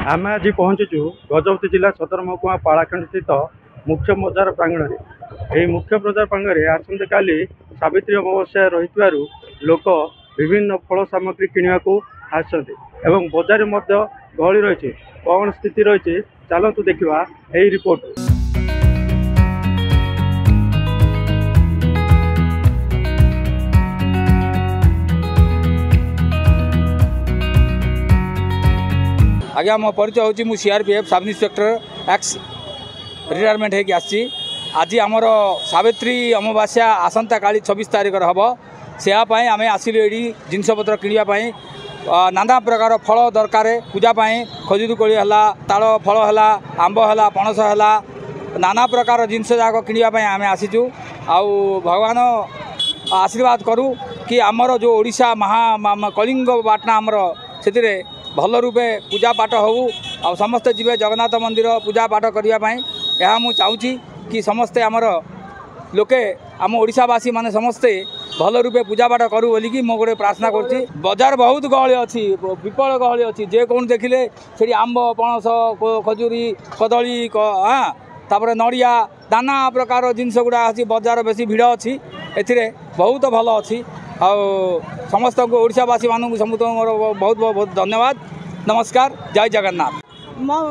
आम आज पहुँचुचु गजपति जिला सदर महकुमा पाड़ाखंड स्थित मुख्य बजार प्रांगण में। मुख्य बजार प्रांगण में आसंता काली सावित्री अमावस्या रही लोक विभिन्न फल सामग्री किणवा को आसते एवं बजार गहली रही कौन स्थिति रही चलतु देखा यही रिपोर्ट। आज्ञा मो परिचय हूँ मु CRPF sub inspector x retirement होगी आज आमर सावित्री अमावास्या आसंता काली 26 तारिख हम सेयापाई आम आसिलु ये जिनपतर किणापी नाना प्रकार फल दरकार पूजापाई खजूरी कोली है ताल फल है आंब है पणस है नाना प्रकार जिनस जाक किणापी आम आसीचु आउ भगवान आशीर्वाद करूँ कि आमर जो ओडिशा महा कलिंग बाटना आमर से भल रूपे पूजा पाठ हो आ समस्ते जीवे जगन्नाथ मंदिर पूजा पाठ करने यह मु चाहूँगी कि समस्ते आमर लोके आम ओडिशावासी माने समस्ते भल रूपे पूजा पाठ करूँ बोलिकी मो गोटे प्रार्थना करुँची। बजार बहुत गहली अच्छी विपल गहली अच्छी जे कौन देखिले से आंब पणस खजूरी कदली हाँ तापर नड़िया नाना प्रकार जिनस गुड़ा अच्छी बजार बेसी भिड़ अच्छी ए बहुत भल अच्छी आ समस्त को ओडिशावासी मानू समस्त बहुत बहुत धन्यवाद। नमस्कार, जय जगन्नाथ।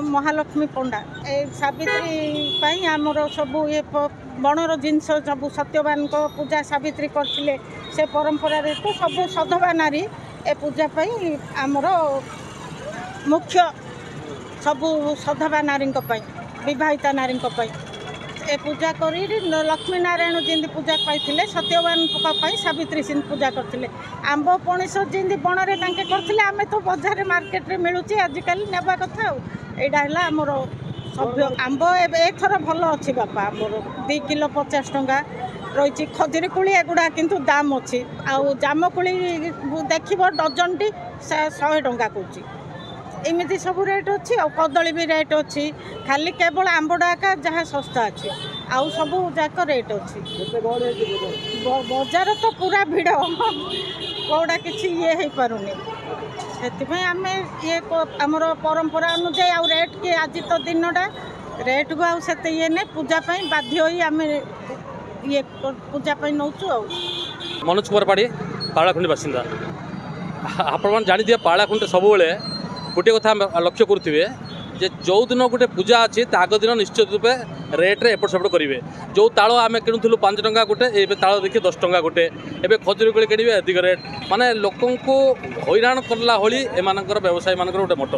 महालक्ष्मी पंडा ए सावित्री आमर सब ये बणर जिनस सब सत्यवान को पूजा सावित्री करथिले से परंपरा रे तो सब सधवा नारी ए पूजा पाई आमर मुख्य सब सधवा नारी विवाहिता नारी ए पूजा कर लक्ष्मी नारायण जमी पूजा पाई सत्यवान सावित्री सिंह पूजा करते आंब पणस जमी बणरे करते आम तो बजार मार्केट रे मिलूँ आजिकल नेबा कथा यहाँ आमर सभ्य आंब एथर भल अच्छी बापा आमर 2 किलो 50 टंका रही खजुरी कोली एगुड़ा किंतु दाम अच्छी आउ जामकोली देख डजन टी 100 टंका कौच एमती सब रेट अच्छी आ कदली भी रेट अच्छी खाली केवल आंबड़ा का जहाँ सस्ता अच्छी आउ सब जाक रेट अच्छी बजार तो पूरा भिड़ कौड़ा किसी ये हो पारुनी से आम ये आमर परंपरा अनुजाई आ रेट के आज तो दिनटा रेट को आते ये नहीं पूजापाई बाध्य आम ये पूजापाई नौचु। मनोज कुमार पाड़ी पाड़ाखुंडी बासिंदा आपण जानी दिए पाड़ाखुंडी सब गोटे कथा लक्ष्य करुवे जे जो दिन गोटे पूजा अच्छी आग दिन निश्चित रूपे रेट्रे एपट सेपट करेंगे। जो ताल आम किणुलु 5 टंका गोटे ए ताल देखिए 10 टंका गोटे एवं खजुरी कोली किणवे अधिक रेट माने लोक हैरान करला भली एमानकर व्यवसायी मान गोटे मट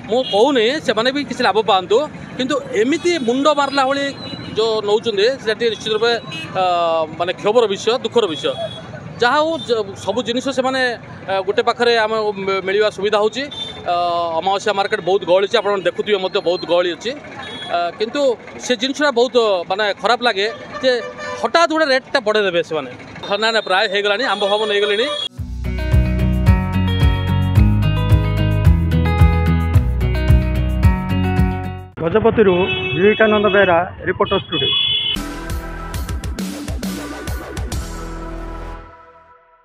मु कहूनी से भी किसी लाभ पातु किंतु एमती मुंड मारला भली जो नौ निश्चित रूपे माने क्षोभर विषय दुखर विषय जहाँ हो सब जिन से गोटे पाखे आम मिलवा सुविधा होची। अमावस्या मार्केट बहुत गहली आप देखुए बहुत गहली अच्छी किंतु से जिनसा बहुत माने खराब लगे जे हठात गोटे रेटा बढ़े देवे से ना ना प्राय हो गला आंब फाब नहीं गले। Gajapati Vivekananda Behera reporter studio.